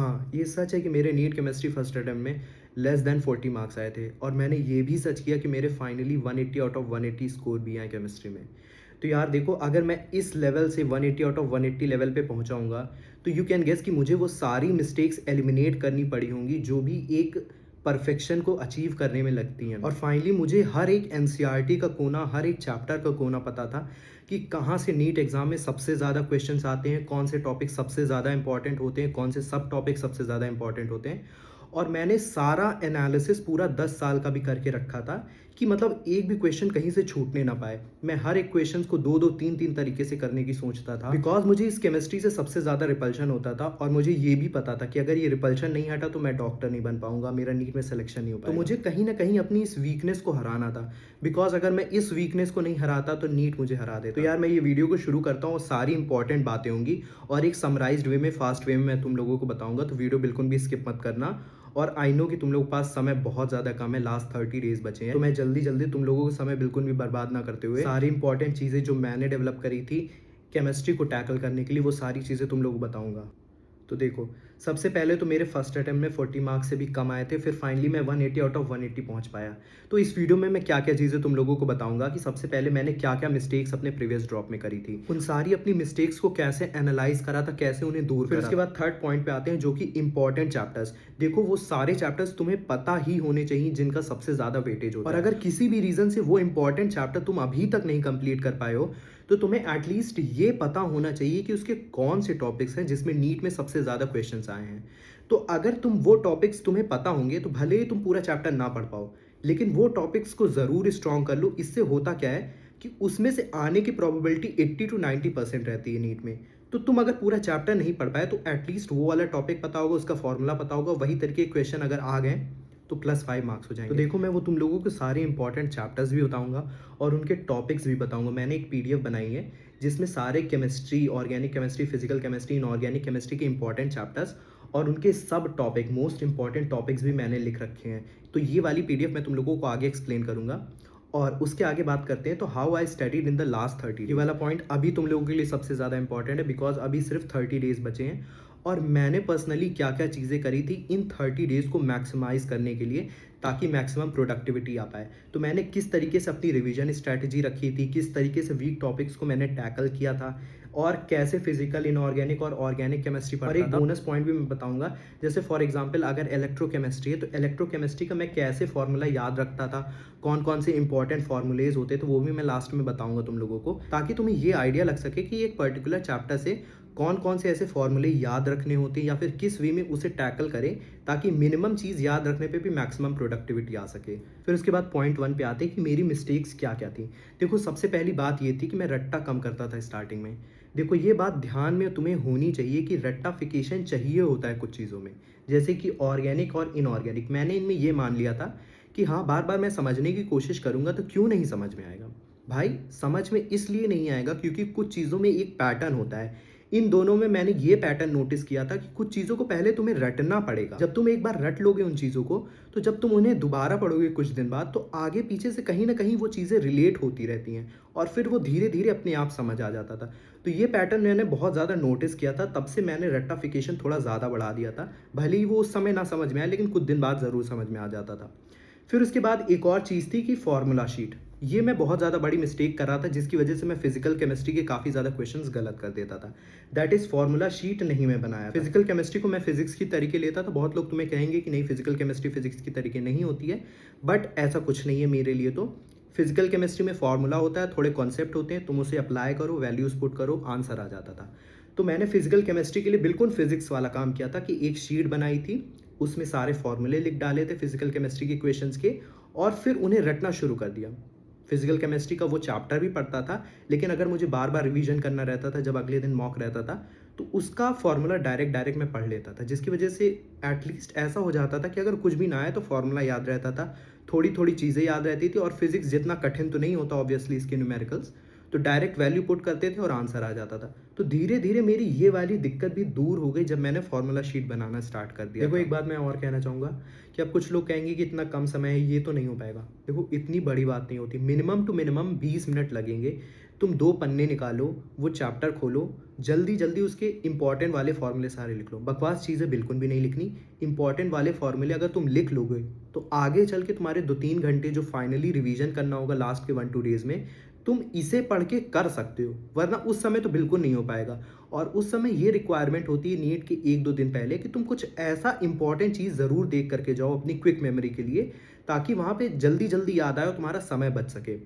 हाँ, ये सच है कि मेरे नीट केमिस्ट्री फर्स्ट अटेम्प्ट में लेस देन 40 मार्क्स आए थे और मैंने ये भी सच किया कि मेरे फाइनली 180 आउट ऑफ 180 स्कोर भी आए केमिस्ट्री में। तो यार देखो, अगर मैं इस लेवल से 180 आउट ऑफ 180 लेवल पे पहुँचाऊँगा, तो यू कैन गेस कि मुझे वो सारी मिस्टेक्स एलिमिनेट करनी पड़ी होंगी जो भी एक परफेक्शन को अचीव करने में लगती हैं। और फाइनली मुझे हर एक एनसीईआरटी का कोना, हर एक चैप्टर का कोना पता था कि कहाँ से नीट एग्ज़ाम में सबसे ज़्यादा क्वेश्चंस आते हैं, कौन से टॉपिक सबसे ज़्यादा इंपॉर्टेंट होते हैं, कौन से सब टॉपिक सबसे ज़्यादा इंपॉर्टेंट होते हैं। और मैंने सारा एनालिसिस पूरा 10 साल का भी करके रखा था कि मतलब एक भी क्वेश्चन कहीं से छूटने ना पाए। मैं हर एक क्वेश्चंस को 2-2, 3-3 तरीके से करने की सोचता था बिकॉज़ मुझे इस केमिस्ट्री से सबसे ज़्यादा रिपल्शन होता था और मुझे ये भी पता था कि अगर ये रिपल्शन नहीं हटा तो मैं डॉक्टर नहीं बन पाऊँगा, मेरा नीट में सिलेक्शन नहीं हो पाएगा। तो मुझे कहीं न कहीं अपनी इस वीकनेस को हराना था बिकॉज़ अगर मैं इस वीकनेस को नहीं हराता तो नीट मुझे हरा देता। तो यार मैं ये वीडियो को शुरू करता हूँ और सारी इंपॉर्टेंट बातें होंगी और एक समराइज़्ड वे में, फास्ट वे में मैं तुम लोगों को बताऊँगा, तो वीडियो बिल्कुल भी स्किप मत करना। और आई नो कि तुम लोगों के पास समय बहुत ज़्यादा कम है, लास्ट 30 डेज़ बचे हैं, तो मैं जल्दी-जल्दी तुम लोगों का समय बिल्कुल भी बर्बाद ना करते हुए सारी इंपॉर्टेंट चीज़ें जो मैंने डेवलप करी थी केमिस्ट्री को टैकल करने के लिए, वो सारी चीज़ें तुम लोगों को बताऊँगा। तो देखो, सबसे पहले तो मेरे फर्स्ट अटेम्प्ट में 40 मार्क्स से भी कम आए थे, फिर फाइनली मैं 180 आउट ऑफ 180 पहुंच पाया। तो इस वीडियो में मैं क्या-क्या चीज़ें तुम लोगों को बताऊंगा कि सबसे पहले मैंने क्या-क्या मिस्टेक्स अपने प्रीवियस ड्रॉप में करी थी, उन सारी अपनी मिस्टेक्स को कैसे एनालाइज करा था, कैसे उन्हें दूर करा। फिर उसके बाद थर्ड पॉइंट पे आते हैं जो कि इंपॉर्टेंट चैप्टर्स। देखो, वो सारे चैप्टर्स तुम्हें पता ही होने चाहिए जिनका सबसे ज़्यादा वेटेज होता है, और अगर किसी भी रीज़न से वो इंपॉर्टेंट चैप्टर तुम अभी तक नहीं कंप्लीट कर पाए हो, तो तुम्हें एटलीस्ट ये पता होना चाहिए कि उसके कौन से टॉपिक्स हैं जिसमें नीट में सबसे ज़्यादा क्वेश्चंस आए हैं। तो अगर वो टॉपिक्स तुम्हें पता होंगे तो भले ही तुम पूरा चैप्टर ना पढ़ पाओ, लेकिन वो टॉपिक्स को ज़रूर स्ट्रॉन्ग कर लो। इससे होता क्या है कि उसमें से आने की प्रोबेबिलिटी 80 टू 90% रहती है नीट में। तो तुम अगर पूरा चैप्टर नहीं पढ़ पाए तो एटलीस्ट वो वाला टॉपिक पता होगा, उसका फॉर्मूला पता होगा, वही तरीके के क्वेश्चन अगर आ गए तो +5 मार्क्स हो जाएंगे। तो देखो, मैं वो तुम लोगों को सारे इंपॉर्टेंट चैप्टर्स भी बताऊंगा और उनके टॉपिक्स भी बताऊंगा। मैंने एक पीडीएफ बनाई है जिसमें सारे chemistry, organic chemistry, physical chemistry, inorganic chemistry के इंपॉर्टेंट चैप्टर्स और उनके सब टॉपिक, मोस्ट इंपॉर्टेंट टॉपिक्स भी मैंने लिख रखे हैं। तो ये वाली पीडीएफ मैं तुम लोगों को आगे एक्सप्लेन करूंगा। और उसके आगे बात करते हैं तो how I studied in the last 30। ये वाला पॉइंट अभी तुम लोगों के लिए सबसे ज़्यादा इंपॉर्टेंट है बिकॉज अभी सिर्फ 30 डेज बचे हैं और मैंने पर्सनली क्या क्या चीज़ें करी थी इन 30 डेज़ को मैक्सिमाइज़ करने के लिए ताकि मैक्सिमम प्रोडक्टिविटी आ पाए। तो मैंने किस तरीके से अपनी रिवीजन स्ट्रैटेजी रखी थी, किस तरीके से वीक टॉपिक्स को मैंने टैकल किया था और कैसे फिजिकल, इनऑर्गेनिक और ऑर्गेनिक केमिस्ट्री पर। और एक बोनस पॉइंट भी मैं बताऊंगा, जैसे फॉर एग्जांपल अगर इलेक्ट्रोकेमिस्ट्री है तो इलेक्ट्रोकेमिस्ट्री का मैं कैसे फॉर्मूला याद रखता था, कौन कौन से इंपॉर्टेंट फॉर्मूलेज होते, तो वो भी मैं लास्ट में बताऊंगा तुम लोगों को, ताकि तुम्हें ये आइडिया लग सके कि एक पर्टिकुलर चैप्टर से कौन कौन से ऐसे फॉर्मूले याद रखने होते हैं या फिर किस वे में उसे टैकल करें ताकि मिनिमम चीज़ याद रखने पे भी मैक्सिमम प्रोडक्टिविटी आ सके। फिर उसके बाद पॉइंट 1 पे आते हैं कि मेरी मिस्टेक्स क्या क्या थी। देखो, सबसे पहली बात ये थी कि मैं रट्टा कम करता था स्टार्टिंग में। देखो, ये बात ध्यान में तुम्हें होनी चाहिए कि रट्टाफिकेशन चाहिए होता है कुछ चीज़ों में, जैसे कि ऑर्गेनिक और इनऑर्गेनिक। मैंने इनमें ये मान लिया था कि हाँ, बार बार मैं समझने की कोशिश करूंगा तो क्यों नहीं समझ में आएगा। भाई, समझ में इसलिए नहीं आएगा क्योंकि कुछ चीज़ों में एक पैटर्न होता है। इन दोनों में मैंने ये पैटर्न नोटिस किया था कि कुछ चीज़ों को पहले तुम्हें रटना पड़ेगा। जब तुम एक बार रट लोगे उन चीज़ों को, तो जब तुम उन्हें दोबारा पढ़ोगे कुछ दिन बाद, तो आगे पीछे से कहीं ना कहीं वो चीज़ें रिलेट होती रहती हैं और फिर वो धीरे धीरे अपने आप समझ आ जाता था। तो ये पैटर्न मैंने बहुत ज़्यादा नोटिस किया था, तब से मैंने रट्टाफिकेशन थोड़ा ज़्यादा बढ़ा दिया था। भले ही वो उस समय ना समझ में आए, लेकिन कुछ दिन बाद ज़रूर समझ में आ जाता था। फिर उसके बाद एक और चीज़ थी कि फार्मूला शीट। ये मैं बहुत ज़्यादा बड़ी मिस्टेक कर रहा था जिसकी वजह से मैं फिजिकल केमिस्ट्री के काफ़ी ज़्यादा क्वेश्चंस गलत कर देता था। दैट इज़ फार्मूला शीट नहीं मैं बनाया। फिजिकल केमिस्ट्री को मैं फिजिक्स की तरीके लेता था। बहुत लोग तुम्हें कहेंगे कि नहीं, फिजिकल केमिस्ट्री फिजिक्स की तरीके नहीं होती है, बट ऐसा कुछ नहीं है मेरे लिए। तो फिजिकल केमिस्ट्री में फार्मूला होता है, थोड़े कॉन्सेप्ट होते हैं, तुम उसे अप्लाई करो, वैल्यूज पुट करो, आंसर आ जाता था। तो मैंने फिजिकल केमिस्ट्री के लिए बिल्कुल फिजिक्स वाला काम किया था कि एक शीट बनाई थी, उसमें सारे फॉर्मूले लिख डाले थे फिजिकल केमिस्ट्री के क्वेश्चंस के और फिर उन्हें रटना शुरू कर दिया। फिजिकल केमिस्ट्री का वो चैप्टर भी पढ़ता था, लेकिन अगर मुझे बार बार रिवीजन करना रहता था, जब अगले दिन मॉक रहता था, तो उसका फॉर्मूला डायरेक्ट मैं पढ़ लेता था, जिसकी वजह से एटलीस्ट ऐसा हो जाता था कि अगर कुछ भी ना आए तो फॉर्मूला याद रहता था, थोड़ी थोड़ी चीज़ें याद रहती थी। और फिजिक्स जितना कठिन तो नहीं होता ऑब्वियसली इसके न्यूमेरिकल्स, तो डायरेक्ट वैल्यू पुट करते थे और आंसर आ जाता था। तो धीरे धीरे मेरी ये वाली दिक्कत भी दूर हो गई जब मैंने फॉर्मूला शीट बनाना स्टार्ट कर दिया। देखो, एक बात मैं और कहना चाहूँगा कि अब कुछ लोग कहेंगे कि इतना कम समय है, ये तो नहीं हो पाएगा। देखो, इतनी बड़ी बात नहीं होती, मिनिमम टू मिनिमम 20 मिनट लगेंगे तुम 2 पन्ने निकालो, वो चैप्टर खोलो, जल्दी-जल्दी उसके इम्पोर्टेंट वाले फ़ॉर्मूले सारे लिख लो। बकवास चीज़ें बिल्कुल भी नहीं लिखनी, इम्पोर्टेंट वाले फ़ॉर्मूले अगर तुम लिख लोगे, तो आगे चल के तुम्हारे 2-3 घंटे जो फाइनली रिवीजन करना होगा लास्ट के 1-2 डेज़ में, तुम इसे पढ़ के कर सकते हो, वरना उस समय तो बिल्कुल नहीं हो पाएगा। और उस समय ये रिक्वायरमेंट होती है नीट के 1-2 दिन पहले कि तुम कुछ ऐसा इम्पोर्टेंट चीज़ ज़रूर देख कर के जाओ अपनी क्विक मेमोरी के लिए, ताकि वहाँ पे जल्दी-जल्दी याद आए और तुम्हारा समय बच सके।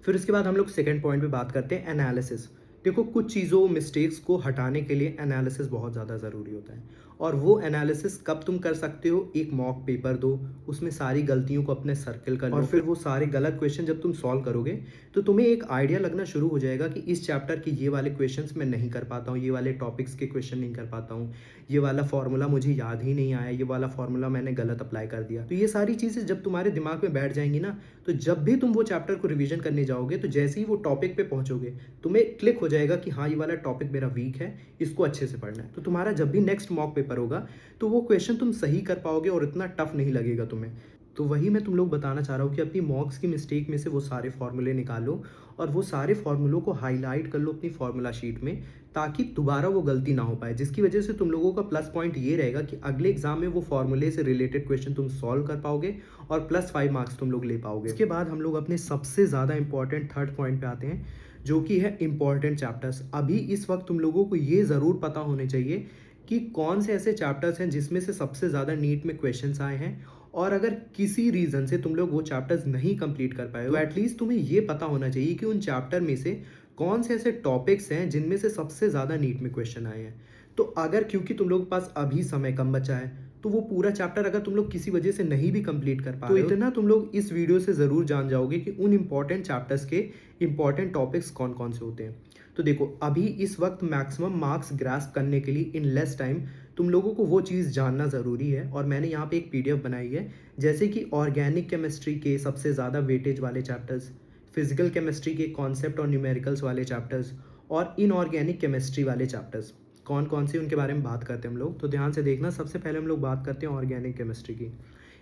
फिर उसके बाद हम लोग सेकंड पॉइंट पे बात करते हैं एनालिसिस। देखो कुछ चीज़ों मिस्टेक्स को हटाने के लिए एनालिसिस बहुत ज़्यादा ज़रूरी होता है, और वो एनालिसिस कब तुम कर सकते हो, एक मॉक पेपर दो, उसमें सारी गलतियों को अपने सर्कल कर लो, और फिर वो सारे गलत क्वेश्चन जब तुम सॉल्व करोगे तो तुम्हें एक आइडिया लगना शुरू हो जाएगा कि इस चैप्टर के ये वाले क्वेश्चंस मैं नहीं कर पाता हूँ, ये वाले टॉपिक्स के क्वेश्चन नहीं कर पाता हूँ, ये वाला फॉर्मूला मुझे याद ही नहीं आया, ये वाला फॉर्मूला मैंने गलत अप्लाई कर दिया। तो ये सारी चीज़ें जब तुम्हारे दिमाग में बैठ जाएंगी ना, तो जब भी तुम वो चैप्टर को रिवीजन करने जाओगे तो जैसे ही वो टॉपिक पे पहुंचोगे, तुम्हें क्लिक हो जाएगा कि हाँ ये वाला टॉपिक मेरा वीक है, इसको अच्छे से पढ़ना है। तो तुम्हारा जब भी नेक्स्ट मॉक पेपर होगा तो वो क्वेश्चन तुम सही कर पाओगे और इतना टफ नहीं लगेगा तुम्हें। तो वही मैं तुम लोग बताना चाह रहा हूँ कि अपनी मॉक्स की मिस्टेक में से वो सारे फॉर्मूले निकालो और वो सारे फॉर्मूलों को हाईलाइट कर लो अपनी फॉर्मूला शीट में, ताकि दोबारा वो गलती ना हो पाए, जिसकी वजह से तुम लोगों का प्लस पॉइंट ये रहेगा कि अगले एग्जाम में वो फॉर्मूले से रिलेटेड क्वेश्चन तुम सॉल्व कर पाओगे और +5 मार्क्स तुम लोग ले पाओगे। इसके बाद हम लोग अपने सबसे ज़्यादा इंपॉर्टेंट थर्ड पॉइंट पे आते हैं, जो कि है इंपॉर्टेंट चैप्टर्स। अभी इस वक्त तुम लोगों को ये ज़रूर पता होने चाहिए कि कौन से ऐसे चैप्टर्स हैं जिसमें से सबसे ज़्यादा नीट में क्वेश्चंस आए हैं, और अगर किसी रीज़न से तुम लोग वो चैप्टर्स नहीं कंप्लीट कर पाए हो, तो एटलीस्ट तुम्हें ये पता होना चाहिए कि उन चैप्टर में से कौन से ऐसे टॉपिक्स हैं जिनमें से सबसे ज़्यादा नीट में क्वेश्चन आए हैं। तो अगर क्योंकि तुम लोग के पास अभी समय कम बचा है, तो वो पूरा चैप्टर अगर तुम लोग किसी वजह से नहीं भी कंप्लीट कर पा रहे हो, तो इतना तुम लोग इस वीडियो से ज़रूर जान जाओगे कि उन इंपॉर्टेंट चैप्टर्स के इंपॉर्टेंट टॉपिक्स कौन कौन से होते हैं। तो देखो अभी इस वक्त मैक्सिमम मार्क्स ग्रास्प करने के लिए इन लेस टाइम तुम लोगों को वो चीज़ जानना ज़रूरी है, और मैंने यहाँ पे एक पीडीएफ बनाई है, जैसे कि ऑर्गेनिक केमिस्ट्री के सबसे ज़्यादा वेटेज वाले चैप्टर्स, फिजिकल केमिस्ट्री के कॉन्सेप्ट और न्यूमेरिकल्स वाले चैप्टर्स, और इनऑर्गेनिक केमिस्ट्री वाले चैप्टर्स कौन कौन से उनके बारे में बात करते हैं हम लोग। तो ध्यान से देखना, सबसे पहले हम लोग बात करते हैं ऑर्गेनिक केमिस्ट्री की।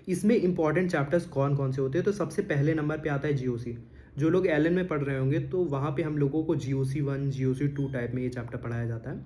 इसमें इंपॉर्टेंट चैप्टर्स कौन कौन से होते हैं, तो सबसे पहले नंबर पे आता है जीओसी। जो लोग एलएन में पढ़ रहे होंगे तो वहाँ पे हम लोगों को GOC 1 GOC 2 टाइप में ये चैप्टर पढ़ाया जाता है,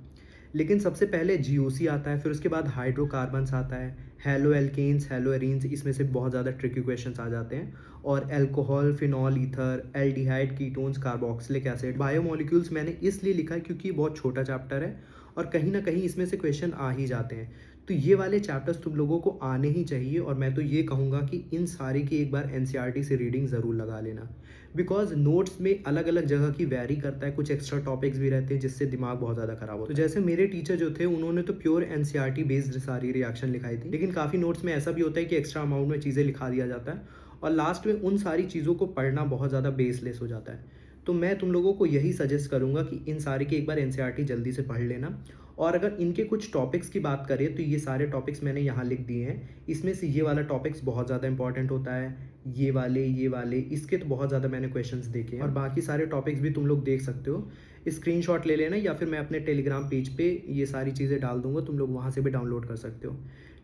लेकिन सबसे पहले GOC आता है, फिर उसके बाद हाइड्रोकार्बन्स आता है, हेलो एल्केन्स, हेलो एरीन्स, इसमें से बहुत ज़्यादा ट्रिकी क्वेश्चंस आ जाते हैं, और alcohol, phenol, ether, aldehyde, ketones, carboxylic acid, biomolecules मैंने इसलिए लिखा है क्योंकि ये बहुत छोटा चैप्टर है और कहीं ना कहीं इसमें से क्वेश्चन आ ही जाते हैं। तो ये वाले चैप्टर्स तुम लोगों को आने ही चाहिए, और मैं तो ये कहूँगा कि इन सारे की एक बार एनसीईआरटी से रीडिंग ज़रूर लगा लेना, बिकॉज नोट्स में अलग अलग जगह की वैरी करता है, कुछ एक्स्ट्रा टॉपिक्स भी रहते हैं जिससे दिमाग बहुत ज़्यादा खराब होता है। तो जैसे मेरे टीचर जो थे उन्होंने तो प्योर एनसीईआरटी बेस्ड सारी रिएक्शन लिखाई थी, लेकिन काफ़ी नोट्स में ऐसा भी होता है कि एक्स्ट्रा अमाउंट में चीज़ें लिखा दिया जाता है और लास्ट में उन सारी चीज़ों को पढ़ना बहुत ज़्यादा बेसलेस हो जाता है। तो मैं तुम लोगों को यही सजेस्ट करूँगा कि इन सारे की एक बार एनसीईआरटी जल्दी से पढ़ लेना, और अगर इनके कुछ टॉपिक्स की बात करें तो ये सारे टॉपिक्स मैंने यहाँ लिख दिए हैं। इसमें से ये वाला टॉपिक्स बहुत ज़्यादा इंपॉर्टेंट होता है, ये वाले इसके तो बहुत ज़्यादा मैंने क्वेश्चंस देखे हैं, और बाकी सारे टॉपिक्स भी तुम लोग देख सकते हो। स्क्रीनशॉट ले लेना, या फिर मैं अपने टेलीग्राम पेज पे ये सारी चीज़ें डाल दूंगा, तुम लोग वहाँ से भी डाउनलोड कर सकते हो।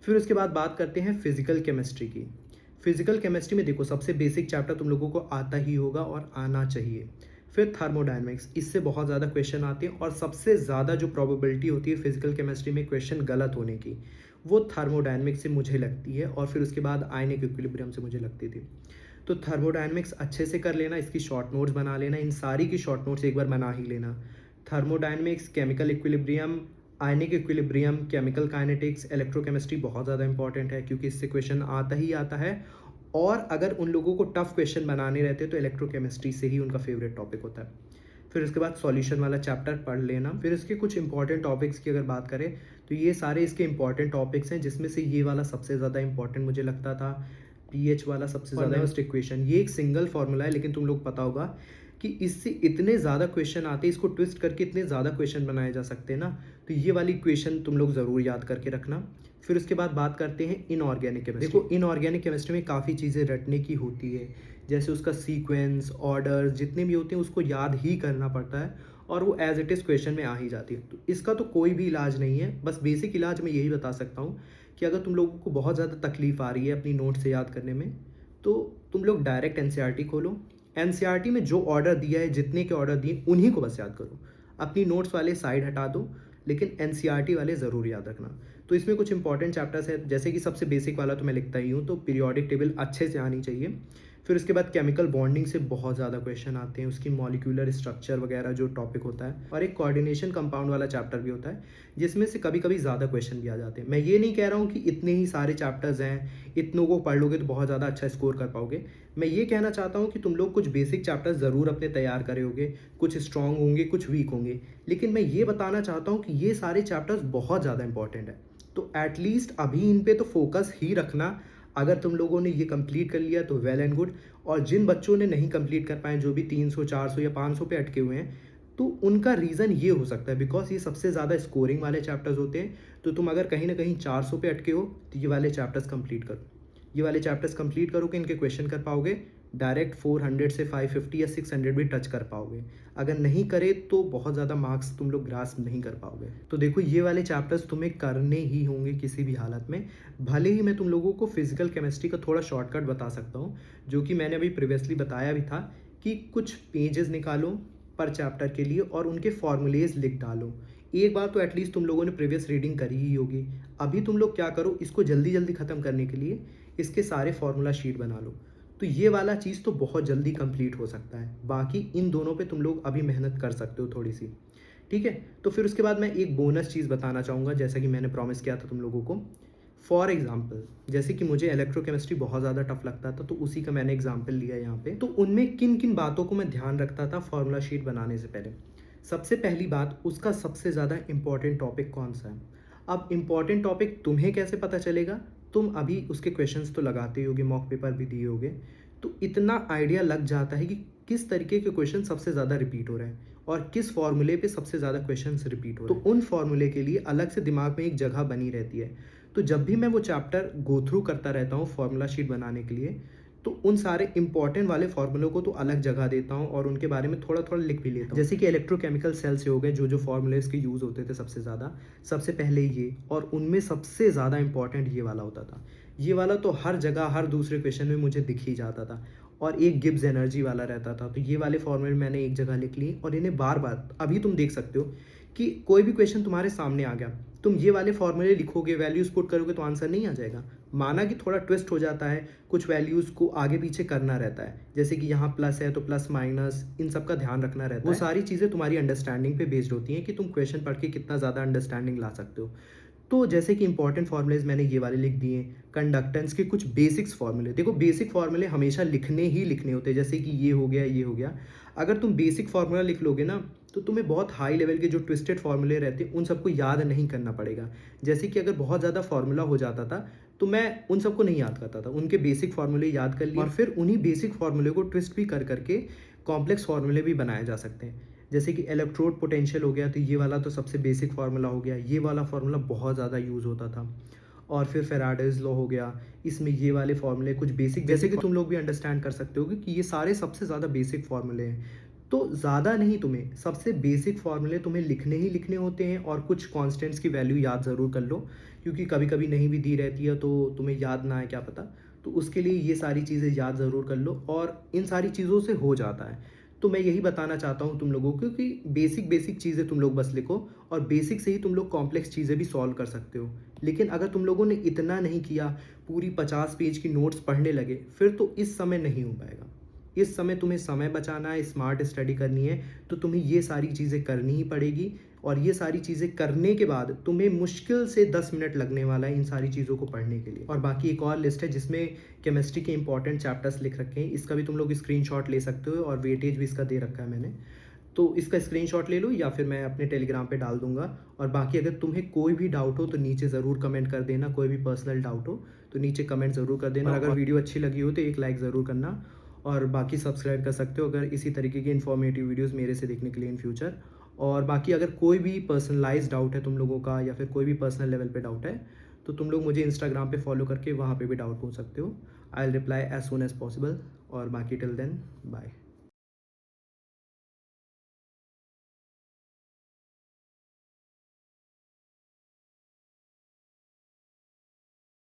फिर उसके बाद बात करते हैं फिजिकल केमिस्ट्री की। फिजिकल केमिस्ट्री में देखो सबसे बेसिक चैप्टर तुम लोगों को आता ही होगा और आना चाहिए। फिर थर्मोडायनेमिक्स, इससे बहुत ज़्यादा क्वेश्चन आते हैं, और सबसे ज़्यादा जो प्रोबेबिलिटी होती है फिजिकल केमिस्ट्री में क्वेश्चन गलत होने की, वो थर्मोडायनेमिक्स से मुझे लगती है, और फिर उसके बाद आयनिक इक्विलिब्रियम से मुझे लगती थी। तो थर्मोडायनेमिक्स अच्छे से कर लेना, इसकी शॉर्ट नोट्स बना लेना, इन सारी की शॉर्ट नोट्स एक बार बना ही लेना। Thermodynamics, chemical equilibrium, ionic equilibrium, chemical kinetics, electrochemistry बहुत ज़्यादा इंपॉर्टेंट है क्योंकि इससे क्वेश्चन आता ही आता है, और अगर उन लोगों को टफ क्वेश्चन बनाने रहते हैं तो इलेक्ट्रोकेमिस्ट्री से ही उनका फेवरेट टॉपिक होता है। फिर उसके बाद सॉल्यूशन वाला चैप्टर पढ़ लेना। फिर इसके कुछ इंपॉर्टेंट टॉपिक्स की अगर बात करें तो ये सारे इसके इंपॉर्टेंट टॉपिक्स हैं, जिसमें से ये वाला सबसे ज़्यादा इंपॉर्टेंट मुझे लगता था, पीएच वाला सबसे ज़्यादा फर्स्ट इक्वेशन। ये एक सिंगल फार्मूला है, लेकिन तुम लोग पता होगा कि इससे इतने ज़्यादा क्वेश्चन आते हैं, इसको ट्विस्ट करके इतने ज़्यादा क्वेश्चन बनाए जा सकते हैं ना, तो ये वाली इक्वेशन तुम लोग ज़रूर याद करके रखना। फिर उसके बाद बात करते हैं इनऑर्गेनिक केमिस्ट्री। देखो इनऑर्गेनिक केमिस्ट्री में काफ़ी चीज़ें रटने की होती है, जैसे उसका सीक्वेंस, ऑर्डर जितने भी होते हैं उसको याद ही करना पड़ता है, और वो एज इट इज़ क्वेश्चन में आ ही जाती है। तो इसका तो कोई भी इलाज नहीं है, बस बेसिक इलाज मैं यही बता सकता हूँ कि अगर तुम लोगों को बहुत ज़्यादा तकलीफ आ रही है अपनी नोट से याद करने में, तो तुम लोग डायरेक्ट एनसीईआरटी खोलो, एनसीईआरटी में जो ऑर्डर दिया है, जितने के ऑर्डर दिए उन्हीं को बस याद करो। अपनी नोट्स वाले साइड हटा दो, लेकिन एनसीईआरटी वाले ज़रूर याद रखना। तो इसमें कुछ इंपॉर्टेंट चैप्टर्स है, जैसे कि सबसे बेसिक वाला तो मैं लिखता ही हूँ, तो पीरियोडिक टेबल अच्छे से आनी चाहिए। फिर उसके बाद केमिकल बॉन्डिंग से बहुत ज़्यादा क्वेश्चन आते हैं, उसकी मॉलिक्यूलर स्ट्रक्चर वगैरह जो टॉपिक होता है, और एक कोऑर्डिनेशन कंपाउंड वाला चैप्टर भी होता है, जिसमें से कभी कभी ज़्यादा क्वेश्चन भी आ जाते हैं। मैं ये नहीं कह रहा हूँ कि इतने ही सारे चैप्टर्स हैं, इतनों को पढ़ लोगे तो बहुत ज़्यादा अच्छा स्कोर कर पाओगे। मैं ये कहना चाहता हूँ कि तुम लोग कुछ बेसिक चैप्टर्स ज़रूर अपने तैयार करे होगे, कुछ स्ट्रॉन्ग होंगे, कुछ वीक होंगे, लेकिन मैं ये बताना चाहता हूँ कि ये सारे चैप्टर्स बहुत ज़्यादा इंपॉर्टेंट है। तो एटलीस्ट अभी इन पे तो फोकस ही रखना। अगर तुम लोगों ने ये कंप्लीट कर लिया तो वेल एंड गुड, और जिन बच्चों ने नहीं कंप्लीट कर पाए, जो भी 300 400 या 500 पे अटके हुए हैं, तो उनका रीज़न ये हो सकता है बिकॉज ये सबसे ज़्यादा स्कोरिंग वाले चैप्टर्स होते हैं। तो तुम अगर कहीं ना कहीं 400 पे अटके हो तो ये वाले चैप्टर्स कंप्लीट करो। ये वाले चैप्टर्स कंप्लीट करोगे, इनके क्वेश्चन कर पाओगे, डायरेक्ट 400 से 550 या 600 भी टच कर पाओगे। अगर नहीं करे तो बहुत ज़्यादा मार्क्स तुम लोग ग्रास्प नहीं कर पाओगे। तो देखो, ये वाले चैप्टर्स तुम्हें करने ही होंगे किसी भी हालत में। भले ही मैं तुम लोगों को फिजिकल केमिस्ट्री का थोड़ा शॉर्टकट बता सकता हूँ, जो कि मैंने अभी प्रीवियसली बताया भी था, कि कुछ पेजेस निकालो पर चैप्टर के लिए और उनके फॉर्मूलेज लिख डालो। एक बार तो एटलीस्ट तुम लोगों ने प्रीवियस रीडिंग करी ही होगी। अभी तुम लोग क्या करो, इसको जल्दी जल्दी ख़त्म करने के लिए इसके सारे फार्मूला शीट बना लो। तो ये वाला चीज़ तो बहुत जल्दी कंप्लीट हो सकता है। बाकी इन दोनों पे तुम लोग अभी मेहनत कर सकते हो थोड़ी सी, ठीक है। तो फिर उसके बाद मैं एक बोनस चीज़ बताना चाहूँगा, जैसा कि मैंने प्रॉमिस किया था तुम लोगों को। फॉर एग्जाम्पल, जैसे कि मुझे इलेक्ट्रोकेमिस्ट्री बहुत ज़्यादा टफ लगता था, तो उसी का मैंने एग्जाम्पल लिया यहाँ पे। तो उनमें किन किन बातों को मैं ध्यान रखता था फार्मूला शीट बनाने से पहले। सबसे पहली बात, उसका सबसे ज़्यादा इंपॉर्टेंट टॉपिक कौन सा है। अब इंपॉर्टेंट टॉपिक तुम्हें कैसे पता चलेगा, तुम अभी उसके क्वेश्चंस तो लगाते ही होगे, मॉक पेपर भी दिए होगे, तो इतना आइडिया लग जाता है कि किस तरीके के क्वेश्चन सबसे ज़्यादा रिपीट हो रहे हैं और किस फॉर्मूले पे सबसे ज़्यादा क्वेश्चंस रिपीट हो रहे हैं। तो उन फॉर्मूले के लिए अलग से दिमाग में एक जगह बनी रहती है। तो जब भी मैं वो चैप्टर गो थ्रू करता रहता हूँ फॉर्मूला शीट बनाने के लिए, तो उन सारे इंपॉर्टेंट वाले फॉर्मूलों को तो अलग जगह देता हूँ और उनके बारे में थोड़ा थोड़ा लिख भी लेता हूँ। जैसे कि इलेक्ट्रोकेमिकल सेल से हो गए, जो जो फॉर्मूलेज के यूज़ होते थे सबसे ज़्यादा, सबसे पहले ये, और उनमें सबसे ज़्यादा इंपॉर्टेंट ये वाला होता था। ये वाला तो हर जगह हर दूसरे क्वेश्चन में मुझे दिख ही जाता था। और एक गिब्स एनर्जी वाला रहता था। तो ये वाले फॉर्मूले मैंने एक जगह लिख लिए और इन्हें बार बार, अभी तुम देख सकते हो कि कोई भी क्वेश्चन तुम्हारे सामने आ गया, तुम ये वाले फॉर्मूले लिखोगे, वैल्यूज पुट करोगे तो आंसर नहीं आ जाएगा। माना कि थोड़ा ट्विस्ट हो जाता है, कुछ वैल्यूज को आगे पीछे करना रहता है, जैसे कि यहाँ प्लस है तो प्लस माइनस, इन सब का ध्यान रखना रहता है। वो सारी चीज़ें तुम्हारी अंडरस्टैंडिंग पे बेस्ड होती हैं कि तुम क्वेश्चन पढ़ के कितना ज़्यादा अंडरस्टैंडिंग ला सकते हो। तो जैसे कि इंपॉर्टेंट फॉर्मूलेज मैंने ये वाले लिख दिए। कंडक्टेंस के कुछ बेसिक्स फॉर्मूले, देखो बेसिक फॉर्मूले हमेशा लिखने ही लिखने होते हैं, जैसे कि ये हो गया, ये हो गया। अगर तुम बेसिक फार्मूला लिख लोगे ना, तो तुम्हें बहुत हाई लेवल के जो ट्विस्टेड फार्मूले रहते हैं उन सबको याद नहीं करना पड़ेगा। जैसे कि अगर बहुत ज़्यादा फार्मूला हो जाता था तो मैं उन सबको नहीं याद करता था, उनके बेसिक फार्मूले याद कर लिए और फिर उन्हीं बेसिक फार्मूले को ट्विस्ट भी कर करके कॉम्प्लेक्स फार्मूले भी बनाए जा सकते हैं। जैसे कि इलेक्ट्रोड पोटेंशियल हो गया, तो ये वाला तो सबसे बेसिक फार्मूला हो गया। ये वाला फार्मूला बहुत ज़्यादा यूज़ होता था। और फिर फेराडेज लॉ हो गया, इसमें ये वाले फार्मूले कुछ बेसिक, जैसे कि तुम लोग भी अंडरस्टैंड कर सकते हो कि ये सारे सबसे ज़्यादा बेसिक फार्मूले हैं। तो ज़्यादा नहीं, तुम्हें सबसे बेसिक फार्मूले तुम्हें लिखने ही लिखने होते हैं और कुछ कॉन्स्टेंट्स की वैल्यू याद ज़रूर कर लो, क्योंकि कभी कभी नहीं भी दी रहती है तो तुम्हें याद ना आए क्या पता। तो उसके लिए ये सारी चीज़ें याद ज़रूर कर लो और इन सारी चीज़ों से हो जाता है। तो मैं यही बताना चाहता हूँ तुम लोगों को कि बेसिक बेसिक चीज़ें तुम लोग बस लिखो और बेसिक से ही तुम लोग कॉम्प्लेक्स चीज़ें भी सॉल्व कर सकते हो। लेकिन अगर तुम लोगों ने इतना नहीं किया, पूरी 50 पेज की नोट्स पढ़ने लगे, फिर तो इस समय नहीं हो पाएगा। इस समय तुम्हें समय बचाना है, स्मार्ट स्टडी करनी है, तो तुम्हें ये सारी चीज़ें करनी ही पड़ेगी। और ये सारी चीज़ें करने के बाद तुम्हें मुश्किल से 10 मिनट लगने वाला है इन सारी चीज़ों को पढ़ने के लिए। और बाकी एक और लिस्ट है जिसमें केमिस्ट्री के इंपॉर्टेंट चैप्टर्स लिख रखे हैं, इसका भी तुम लोग स्क्रीनशॉट ले सकते हो और वेटेज भी इसका दे रखा है मैंने। तो इसका स्क्रीनशॉट ले लो या फिर मैं अपने टेलीग्राम पे डाल दूंगा। और बाकी अगर तुम्हें कोई भी डाउट हो तो नीचे ज़रूर कमेंट कर देना, कोई भी पर्सनल डाउट हो तो नीचे कमेंट ज़रूर कर देना। और अगर वीडियो अच्छी लगी हो तो एक लाइक ज़रूर करना और बाकी सब्सक्राइब कर सकते हो अगर इसी तरीके की इन्फॉर्मेटिव वीडियोस मेरे से देखने के लिए इन फ्यूचर। और बाकी अगर कोई भी पर्सनलाइज्ड डाउट है तुम लोगों का या फिर कोई भी पर्सनल लेवल पे डाउट है तो तुम लोग मुझे इंस्टाग्राम पे फॉलो करके वहाँ पे भी डाउट पूछ सकते हो। I will reply as soon as possible. और बाकी टिल देन बाय।